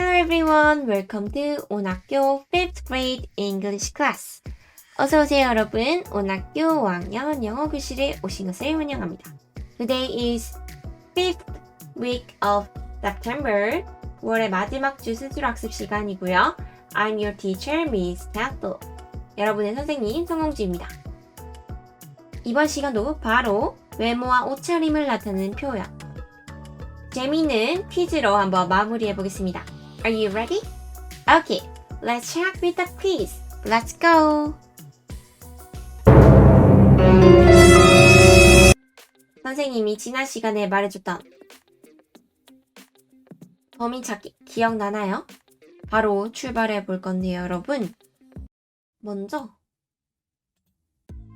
Hello everyone, welcome to 온학교 5th grade English class. 어서오세요 여러분, 온학교 5학년 영어 교실에 오신 것을 환영합니다. Today is 5th week of September, 9월의 마지막 주 스스로 학습 시간이고요. I'm your teacher, Miss Tato. 여러분의 선생님, 성공주입니다. 이번 시간도 바로 외모와 옷차림을 나타내는 표현, 재미있는 퀴즈로 한번 마무리해 보겠습니다. Are you ready? Okay, let's check with the quiz. Let's go! 선생님이 지난 시간에 말해줬던 범인 찾기 기억나나요? 바로 출발해 볼 건데요, 여러분. 먼저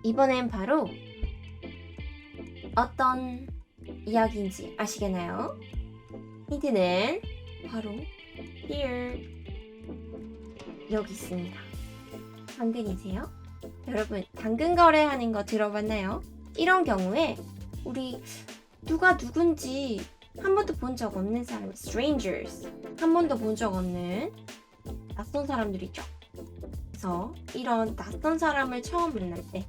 이번엔 바로 어떤 이야기인지 아시겠나요? 힌트는 바로 here 여기 있습니다. 당근이세요? 여러분, 당근 거래하는 거 들어봤나요? 이런 경우에 우리 누가 누군지 한 번도 본 적 없는 사람, strangers, 한 번도 본 적 없는 낯선 사람들이죠. 그래서 이런 낯선 사람을 처음 만날 때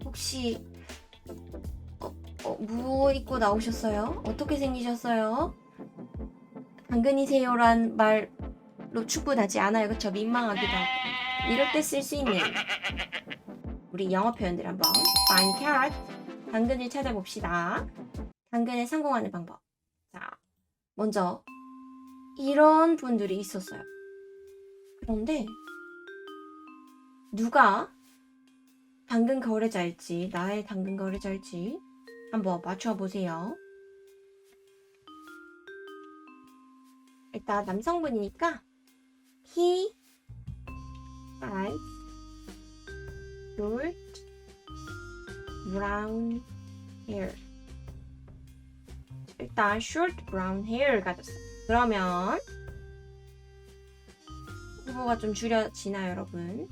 혹시 뭐 입고 나오셨어요? 어떻게 생기셨어요? 당근이세요란 말로 충분하지 않아요. 그쵸? 민망하기도 하고. 이럴 때 쓸 수 있는 우리 영어 표현들 한번 find carrot, 당근을 찾아봅시다. 당근에 성공하는 방법. 자, 먼저 이런 분들이 있었어요. 그런데 누가 당근 거래자일지, 나의 당근 거래자일지 한번 맞춰보세요. 일단 남성분이니까 he has short brown hair. 일단 short brown hair 가졌어요. 그러면 후보가 좀 줄여지나요, 여러분?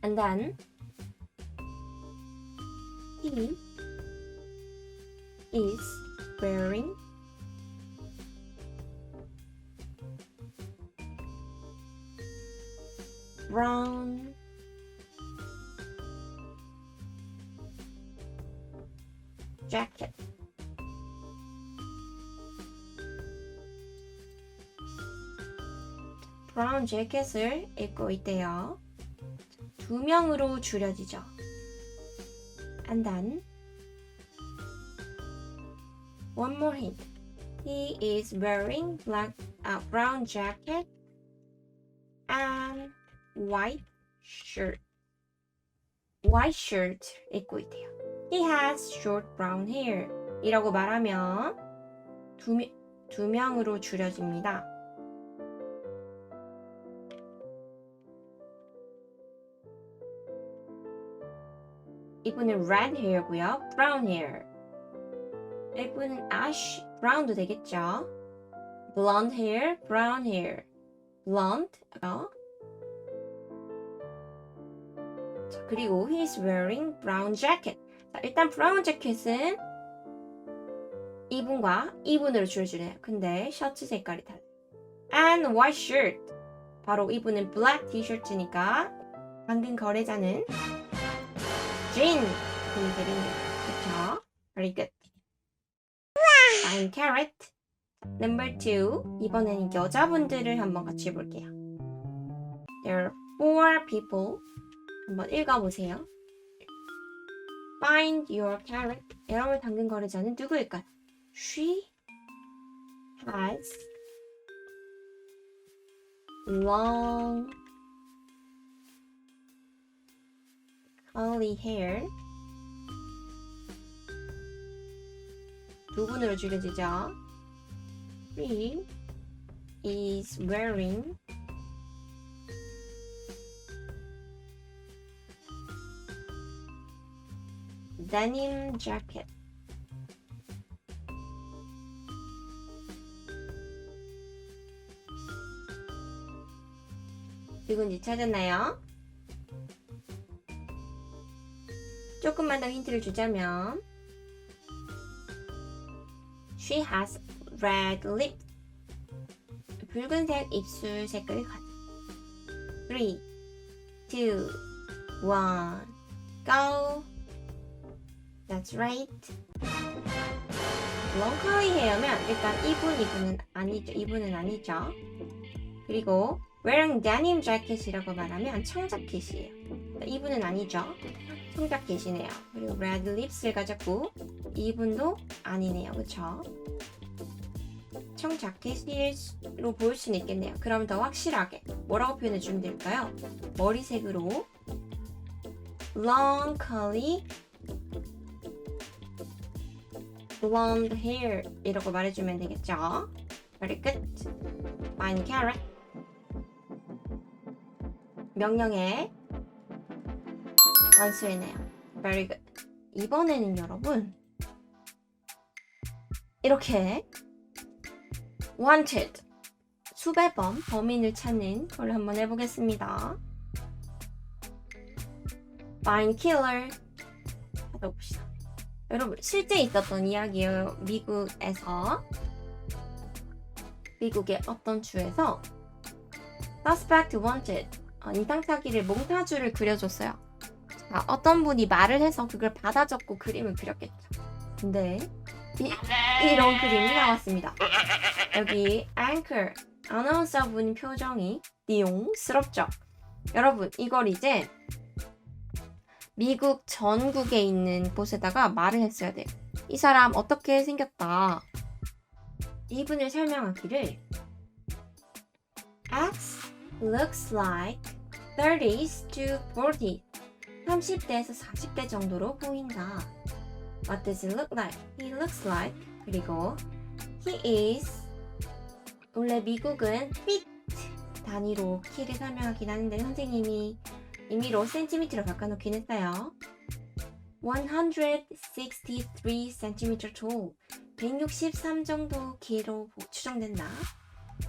And then he is wearing brown jacket. 브라운 재킷을 입고 있대요. 두 명으로 줄여지죠. And then one more hint. He is wearing brown jacket and white shirt. White shirt 입고 있대요. He has short brown hair. 이라고 말하면 두 명으로 줄여집니다. 이분은 red hair고요. brown hair. 이분은 ash brown도 되겠죠. blonde hair, brown hair. blonde. 자, 그리고 he's wearing brown jacket. 자, 일단 brown jacket은 이분과 이분으로 줄여주네요. 근데 셔츠 색깔이 달라요. and white shirt. 바로 이분은 black t-shirt니까 당근 거래자는 Jean 분이 되겠네요. 그쵸? Very good. Find carrot. Number 2. 이번에는 여자분들을 한번 같이 볼게요. There are 4 people. 한번 읽어보세요. Find your carrot. 여러분 당근 거래자는 누구일까요? She has long curly hair. 두 분으로 줄여지죠. She is wearing denim jacket. 누군지 찾았나요? 조금만 더 힌트를 주자면 She has red lips. 붉은색 입술색을 가져. 3, 2, 1, go. That's right. 롱컬리 헤어면 일단 이분은 아니죠. 그리고 wearing denim jacket이라고 말하면 청자켓이에요. 이분은 아니죠. 청자켓이네요. 그리고 red lips를 가졌고 이분도 아니네요. 그쵸? 청자켓으로 보일 수는 있겠네요. 그럼 더 확실하게 뭐라고 표현해 주면 될까요? 머리색으로 long curly blonde hair 이라고 말해주면 되겠죠. Very good. Fine carrot. 명령에 완수해내요. Very good. 이번에는 여러분 이렇게 wanted 수배범 범인을 찾는 걸 한번 해보겠습니다. Find killer 하다 봅시다. 여러분 실제 있었던 이야기예요. 미국의 어떤 주에서 suspect wanted 인상 사기를 몽타주를 그려줬어요. 자, 어떤 분이 말을 해서 그걸 받아 적고 그림을 그렸겠죠. 근데 이런 그림이 나왔습니다. 여기 앵커 아나운서 분 표정이 띠용스럽죠. 여러분 이걸 이제 미국 전국에 있는 곳에다가 말을 했어야 돼요. 이 사람 어떻게 생겼다. 이분을 설명하기를 X looks like 30s to 40. 30대에서 40대 정도로 보인다. What does he look like? He looks like. 그리고 he is. 원래 미국은 feet 단위로 키를 설명하긴 하는데 선생님이 임의로 cm로 바꿔놓긴 했어요. 163cm tall. 163 정도 키로 추정된다.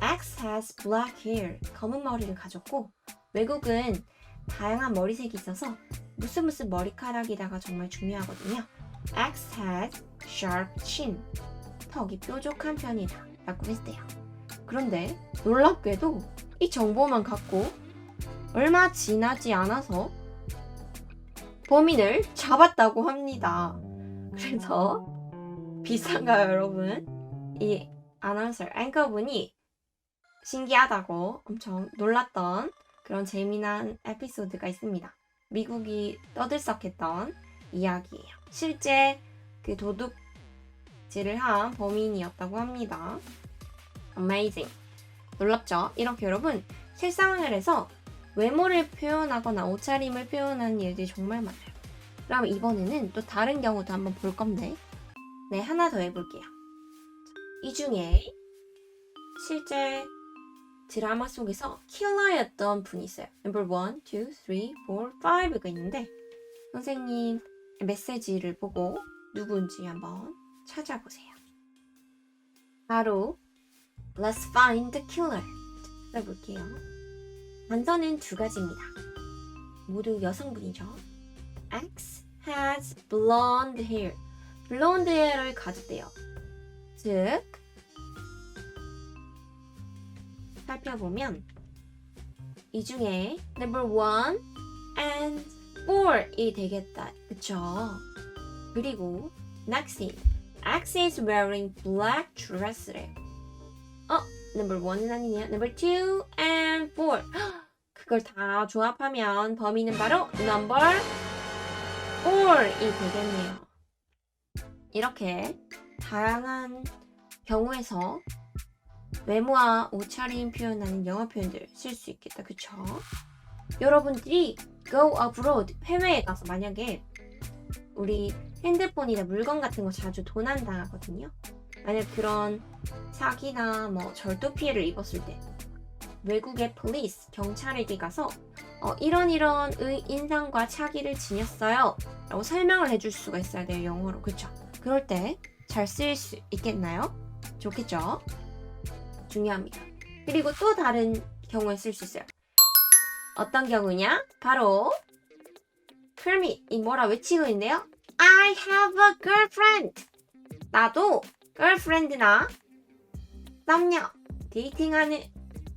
X has black hair. 검은 머리를 가졌고 외국은 다양한 머리색이 있어서 무슨 머리카락이다가 정말 중요하거든요. X has sharp chin. 턱이 뾰족한 편이다 라고 했대요. 그런데 놀랍게도 이 정보만 갖고 얼마 지나지 않아서 범인을 잡았다고 합니다. 그래서 비싼가요 여러분? 이 아나운서 앵커분이 신기하다고 엄청 놀랐던 그런 재미난 에피소드가 있습니다. 미국이 떠들썩했던 이야기예요. 실제 그 도둑질을 한 범인이었다고 합니다. Amazing. 놀랍죠? 이렇게 여러분 실생활에서 외모를 표현하거나 옷차림을 표현하는 일들이 정말 많아요. 그럼 이번에는 또 다른 경우도 한번 볼 건데 네, 하나 더 해볼게요. 이 중에 실제 드라마 속에서 킬러였던 분이 있어요. Number 1, 2, 3, 4, 5가 있는데 선생님 메시지를 보고 누군지 한번 찾아보세요. 바로 Let's find the killer. 찾아볼게요. 단서는 두 가지입니다. 모두 여성분이죠. X has blonde hair. 블론드 헤어를 가졌대요. 즉 살펴보면 이 중에 number 1 and 4이 되겠다. 그쵸? 그리고 next thing, X is wearing black dress래요. number 1은 아니네요. number 2 and 4. 그걸 다 조합하면 범인은 바로 number 4이 되겠네요. 이렇게 다양한 경우에서 외모와 옷차림 표현하는 영어 표현들 쓸 수 있겠다. 그쵸? 여러분들이 go abroad, 해외에 가서 만약에 우리 핸드폰이나 물건 같은 거 자주 도난 당하거든요. 만약 그런 사기나 절도 피해를 입었을 때 외국의 police, 경찰에게 가서 이런 인상과 차기를 지녔어요 라고 설명을 해줄 수가 있어야 돼요. 영어로. 그쵸? 그럴 때 잘 쓰일 수 있겠나요? 좋겠죠? 중요합니다. 그리고 또 다른 경우에 쓸 수 있어요. 어떤 경우냐? 바로 Kermit 이 뭐라 외치고 있는데요. I have a girlfriend. 나도 girlfriend나 남녀 데이팅하는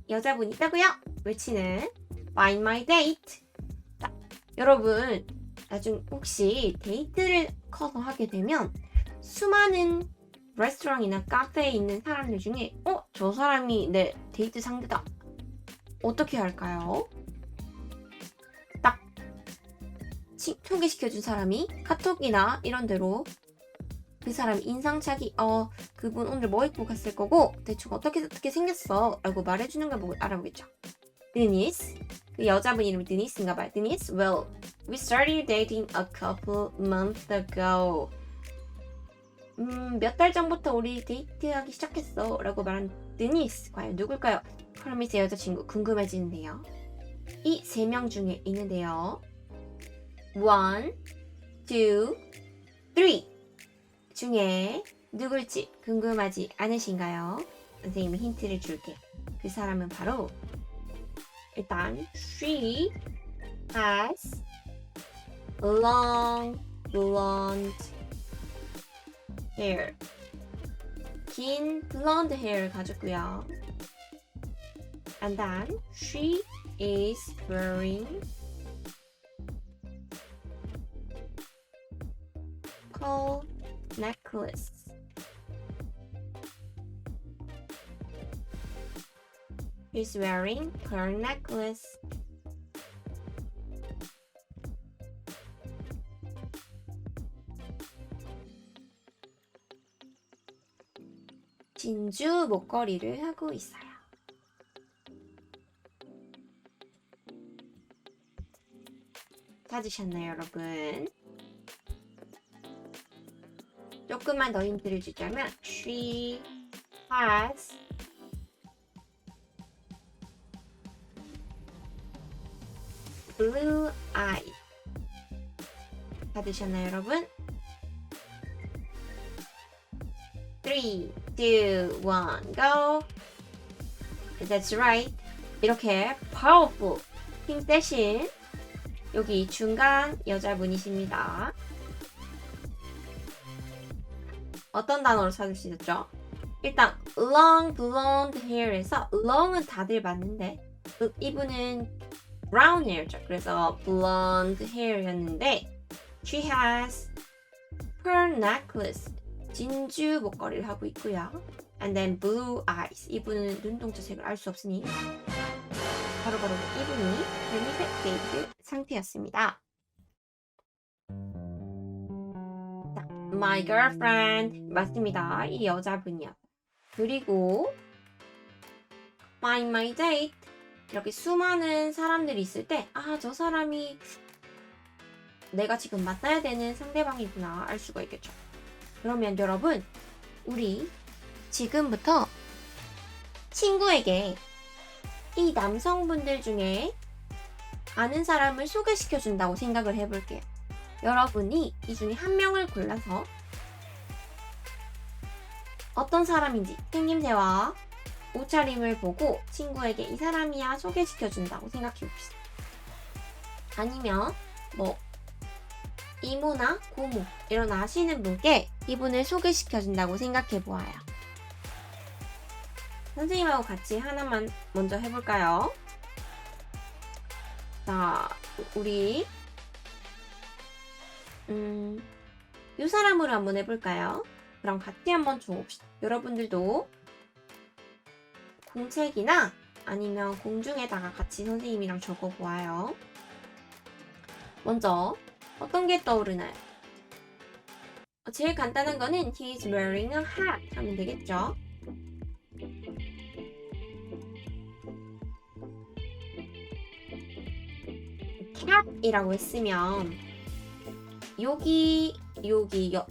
여자분이 있다고요? 외치는 Find my date. 자, 여러분 나중 혹시 데이트를 커서 하게 되면 수많은 레스토랑이나 카페에 있는 사람들 중에 저 사람이 내 데이트 상대다. 어떻게 할까요? 딱 소개시켜준 사람이 카톡이나 이런 데로 그 사람 인상착의 그분 오늘 뭐 입고 갔을 거고 대충 어떻게 생겼어 라고 말해주는 걸 보고 알아보겠죠. Denise, 그 여자분 이름이 Denise인가 봐요. Denise, well, we started dating a couple months ago. 몇 달 전부터 우리 데이트하기 시작했어 라고 말한 Denise, 과연 누굴까요? 프로미스의 여자친구 궁금해지는데요. 이 세 명 중에 있는데요. 1, 2, 3 중에 누굴지 궁금하지 않으신가요? 선생님이 힌트를 줄게. 그 사람은 바로 일단 she has long blonde hair. 긴 blonde hair를 가졌고요. And then she is wearing pearl necklace. She's wearing pearl necklace. 진주 목걸이를 하고 있어요. 찾으셨나요, 여러분? 조금만 더 힌트를 주자면 she has blue eye. 찾으셨나요, 여러분? 3, 2, 1, go. That's right. 이렇게 powerful, 힘 세신 여기 중간 여자분이십니다. 어떤 단어로 찾을 수 있었죠? 일단 long blonde hair에서 long은 다들 맞는데 이분은 brown hair죠. 그래서 blonde hair였는데 she has pearl necklace. 진주 목걸이를 하고 있고요. And then blue eyes. 이분은 눈동자색을 알 수 없으니 바로바로 이분이 별미색 데이트 상태였습니다. 자, my girlfriend. 맞습니다. 이 여자분이요. 그리고 find my date. 이렇게 수많은 사람들이 있을 때 저 사람이 내가 지금 만나야 되는 상대방이구나 알 수가 있겠죠. 그러면 여러분 우리 지금부터 친구에게 이 남성분들 중에 아는 사람을 소개시켜 준다고 생각을 해볼게요. 여러분이 이 중에 한 명을 골라서 어떤 사람인지 생김새와 옷차림을 보고 친구에게 이 사람이야 소개시켜 준다고 생각해 봅시다. 아니면 뭐 이모나 고모 이런 아시는 분께 이분을 소개시켜 준다고 생각해 보아요. 선생님하고 같이 하나만 먼저 해볼까요? 자, 우리 이 사람으로 한번 해볼까요? 그럼 같이 한번 적어봅시다. 여러분들도 공책이나 아니면 공중에다가 같이 선생님이랑 적어보아요. 먼저 어떤 게 떠오르나요? 제일 간단한 거는 He's wearing a hat 하면 되겠죠? cat이라고 했으면 여기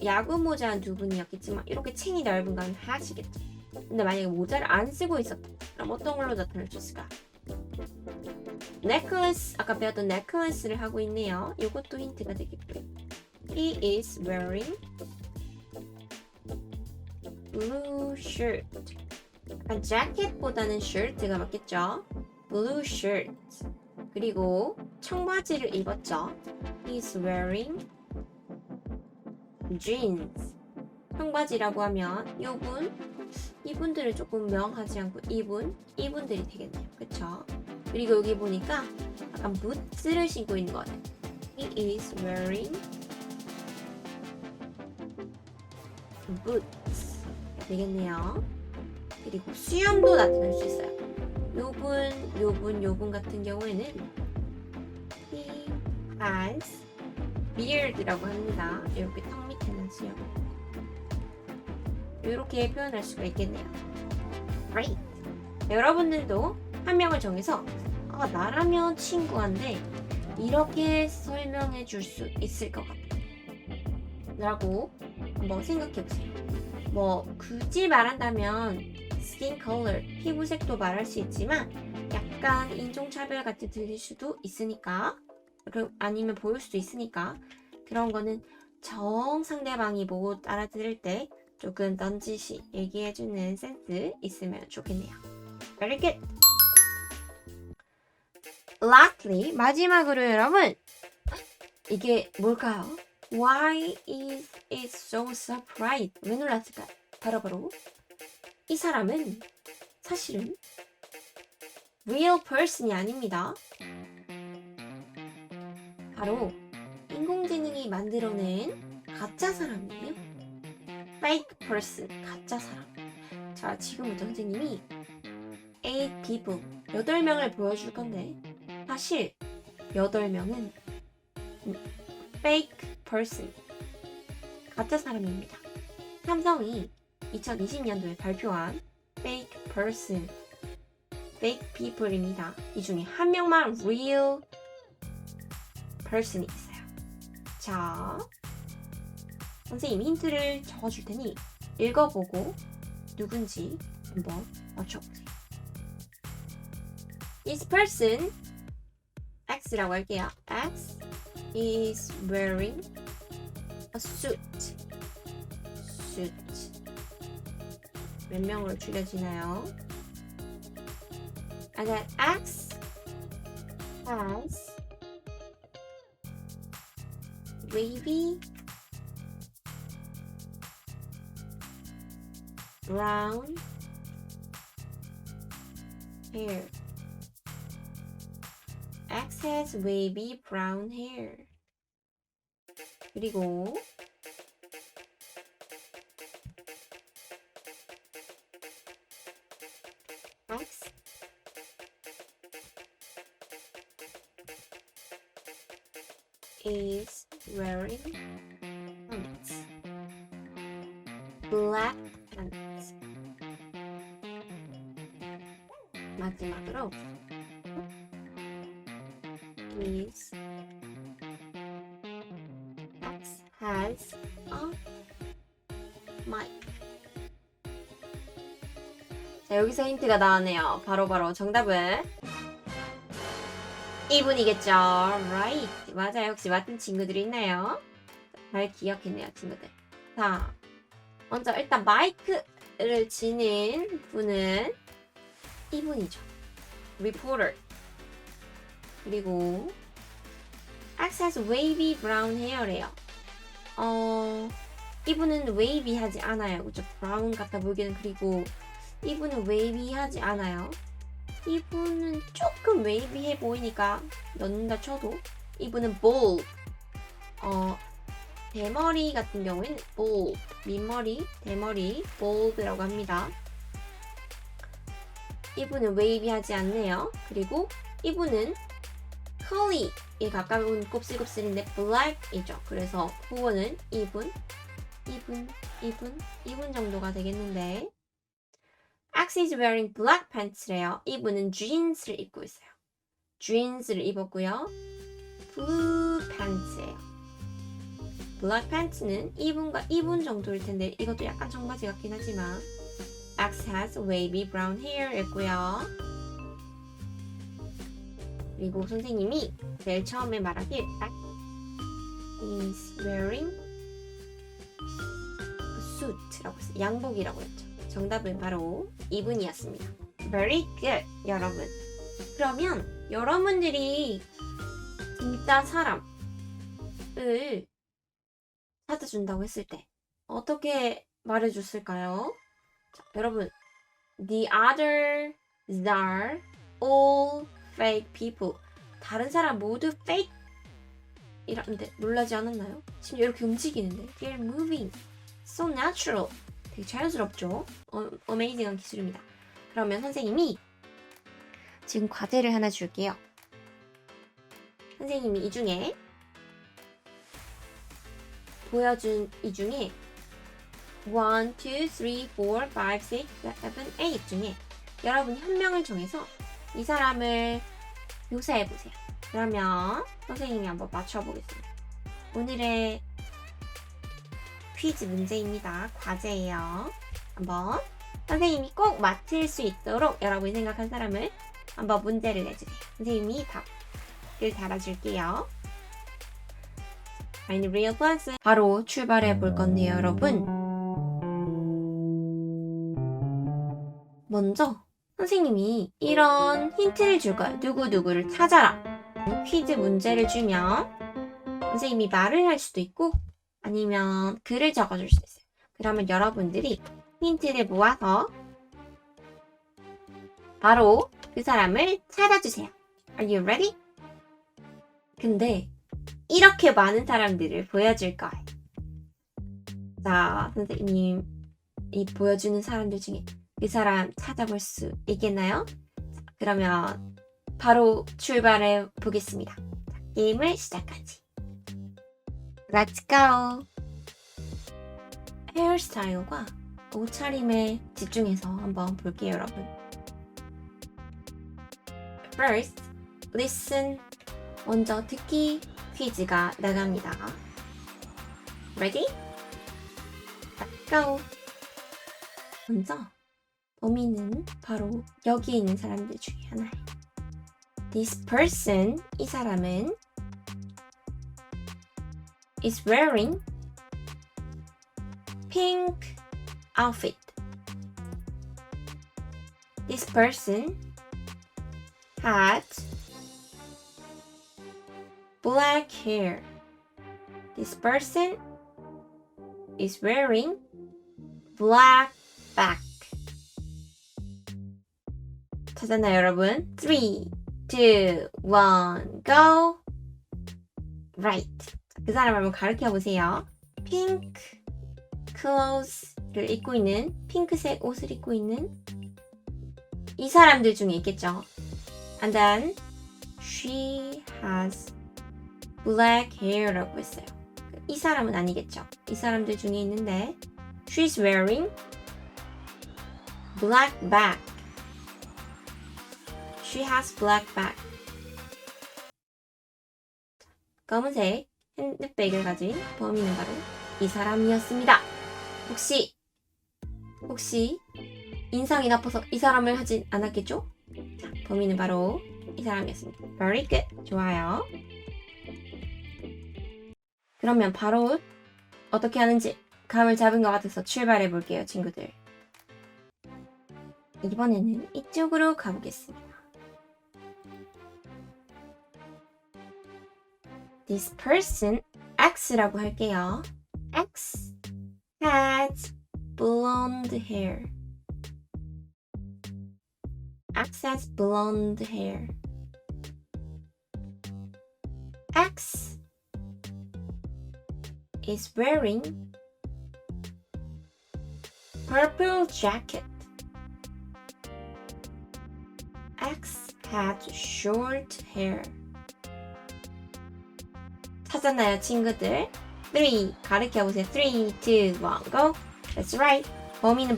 야구 모자는 두 분이었겠지만 이렇게 챙이 넓은 건 hat이겠죠. 근데 만약에 모자를 안 쓰고 있었다. 그럼 어떤 걸로 나타낼 수 있을까? necklace, 아까 배웠던 necklace를 하고 있네요. 이것도 힌트가 되겠고요. He is wearing blue shirt. 약간 자켓보다는 shirt가 맞겠죠? blue shirt. 그리고 청바지를 입었죠. He's wearing jeans. 청바지라고 하면 이분들은 조금 명하지 않고 이분들이 되겠네요. 그쵸? 그리고 여기 보니까 약간 부츠를 신고 있는 것 같아요. He is wearing boots 되겠네요. 그리고 수염도 나타낼 수 있어요. 요분 같은 경우에는 he has beard라고 합니다. 이렇게 턱 밑에는 수염. 이렇게 표현할 수가 있겠네요. Great. 여러분들도 한 명을 정해서 나라면 친구한데 이렇게 설명해 줄 수 있을 것 같아요. 라고 한번 생각해 보세요. 뭐 굳이 말한다면 skin color, 피부색도 말할 수 있지만 약간 인종차별 같이 들릴 수도 있으니까 아니면 보일 수도 있으니까 그런 거는 상대방이 못 알아들을 때 조금 넌지시 얘기해주는 센스 있으면 좋겠네요. Very good. Lastly, 마지막으로 여러분 이게 뭘까요? Why is it so surprised? 왜 놀랐을까요? 바로 이 사람은 사실은 real person이 아닙니다. 바로 인공지능이 만들어낸 가짜 사람이에요. fake person, 가짜 사람. 자, 지금부터 선생님이 8 people, 8명을 보여줄 건데 사실 8명은 fake person, 가짜 사람입니다. 삼성이 2020년도에 발표한 fake person, fake people입니다. 이 중에 한 명만 real person이 있어요. 자, 선생님이 힌트를 적어줄 테니 읽어보고 누군지 한번 맞춰보세요. This person, X라고 할게요. X is wearing a suit. 몇 명으로 줄여지나요? And then X has wavy brown hair. X has wavy brown hair. 그리고 X is wearing pants. Black pants. 마지막으로 is X has a mic. 자, 여기서 힌트가 나왔네요. 바로 정답은 이분이겠죠. Right. 맞아요. 혹시 맞은 친구들이 있나요? 잘 기억했네요, 친구들. 자, 먼저 일단 마이크를 지닌 분은 이분이죠. Reporter. 그리고 X has wavy brown hair래요. 이분은 wavy하지 않아요. 그죠? 브라운 같아 보이기는. 그리고 이분은 wavy하지 않아요. 이분은 조금 wavy해 보이니까 넣는다 쳐도 이분은 bald. 대머리 같은 경우에는 bald. 밑머리, 대머리, bald라고 합니다. 이분은 wavy하지 않네요. 그리고 이분은 curly에 가까운 곱슬곱슬인데 black이죠. 그래서 그거는 이분 정도가 되겠는데 X is wearing black pants래요. 이분은 jeans를 입고 있어요. jeans를 입었고요. blue pants예요. black pants는 이분과 이분 정도일 텐데 이것도 약간 청바지 같긴 하지만 X has wavy brown hair 있고요. 그리고 선생님이 제일 처음에 말하길 X is wearing a suit라고 했어요. 양복이라고 했죠. 정답은 바로 이분이었습니다. Very good, 여러분. 그러면 여러분들이 진짜 사람을 찾아준다고 했을 때 어떻게 말해줬을까요? 자, 여러분, the others are all fake people. 다른 사람 모두 fake 이런데 놀라지 않았나요? 지금 이렇게 움직이는데 they're moving so natural. 되게 자연스럽죠? 어메이징한 기술입니다. 그러면 선생님이 지금 과제를 하나 줄게요. 선생님이 이 중에 보여준 이 중에 1, 2, 3, 4, 5, 6, 7, 8 중에 여러분이 한 명을 정해서 이 사람을 묘사해보세요. 그러면 선생님이 한번 맞춰보겠습니다. 오늘의 퀴즈 문제입니다. 과제예요. 한번 선생님이 꼭 맞힐 수 있도록 여러분이 생각한 사람을 한번 문제를 내주세요. 선생님이 답을 달아줄게요. I need real plans. 바로 출발해 볼 건데요, 여러분. 먼저 선생님이 이런 힌트를 줄 거예요. 누구누구를 찾아라. 퀴즈 문제를 주면 선생님이 말을 할 수도 있고 아니면 글을 적어줄 수 있어요. 그러면 여러분들이 힌트를 모아서 바로 그 사람을 찾아주세요. Are you ready? 근데 이렇게 많은 사람들을 보여줄 거예요. 자, 선생님 이 보여주는 사람들 중에 그 사람 찾아볼 수 있겠나요? 자, 그러면 바로 출발해 보겠습니다. 자, 게임을 시작하지. Let's go! 헤어스타일과 옷차림에 집중해서 한번 볼게요, 여러분. First, listen. 먼저 듣기 퀴즈가 나갑니다. Ready? Let's go! 먼저 범인은 바로 여기 있는 사람들 중에 하나예요. This person, 이 사람은 is wearing pink outfit. This person had black hair. This person is wearing black bag. 찾았나요, 여러분? 3, 2, 1, go! Right. 그 사람 한번 가르쳐 보세요. Pink clothes를 입고 있는, 핑크색 옷을 입고 있는 이 사람들 중에 있겠죠. And then she has black hair라고 했어요. 이 사람은 아니겠죠. 이 사람들 중에 있는데 she's wearing black bag. She has black bag. 검은색 핸드백을 가진 범인은 바로 이 사람이었습니다. 혹시 인상이 나빠서 이 사람을 하진 않았겠죠? 자, 범인은 바로 이 사람이었습니다. Very good. 좋아요. 그러면 바로 어떻게 하는지 감을 잡은 것 같아서 출발해 볼게요, 친구들. 이번에는 이쪽으로 가보겠습니다. This person, X라고 할게요. X has blonde hair. X has blonde hair. X is wearing purple jacket. X had short hair. 찾았나요, 친구들? 3, 가르쳐보세요. 3, 2, 1, go. That's right. 범인은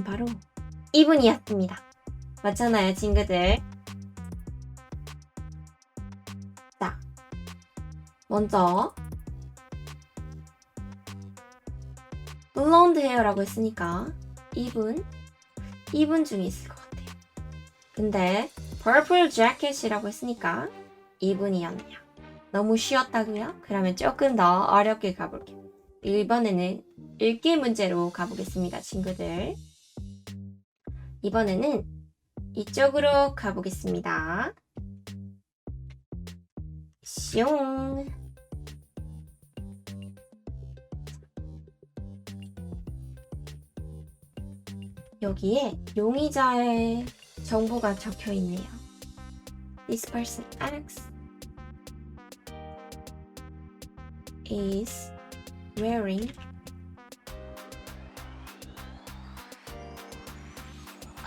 바로 이분이었습니다. 맞잖아요, 친구들? 자, 먼저 블론드 헤어라고 했으니까 이분 중에 있을 것 같아요. 근데 purple jacket이라고 했으니까 이분이었네요. 너무 쉬웠다고요? 그러면 조금 더 어렵게 가볼게요. 이번에는 읽기 문제로 가보겠습니다, 친구들. 이번에는 이쪽으로 가보겠습니다. 슝. 여기에 용의자의 정보가 적혀 있네요. This person X is wearing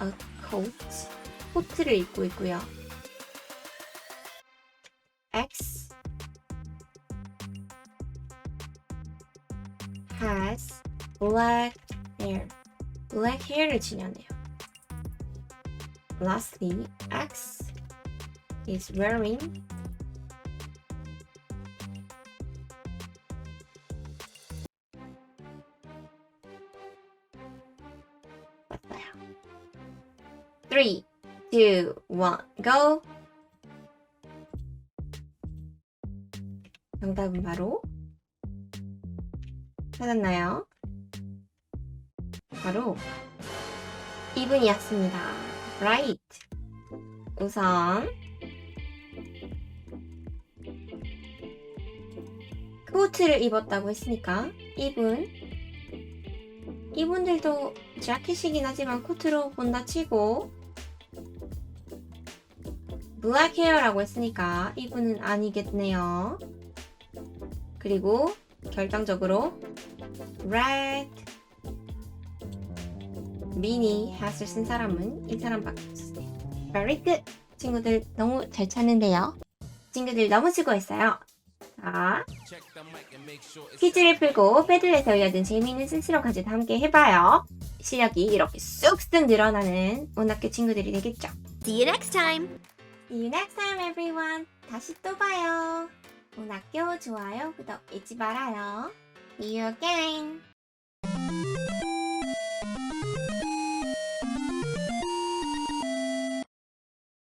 a coat. 코트를 입고 있고요. X has black hair. black hair를 지녔네요. Lastly, X is wearing 맞아요. 3, 2, 1, go! 정답은 바로 찾았나요? 바로 이분이었습니다. Right. 우선 코트를 입었다고 했으니까 이분들도 자켓이긴 하지만 코트로 본다 치고 블랙 헤어라고 했으니까 이분은 아니겠네요. 그리고 결정적으로 red 미니 핫을 쓴 사람은 이 사람밖에 없었어요. Very good! 친구들 너무 잘 찾는데요. 친구들 너무 수고했어요. 자, 퀴즈를 풀고 패들렛에 올려둔 재미있는 센스로 가지고 함께 해봐요. 실력이 이렇게 쑥쑥 늘어나는 온학교 친구들이 되겠죠. See you next time. See you next time everyone. 다시 또 봐요. 온학교 좋아요, 구독 잊지 말아요. See you again.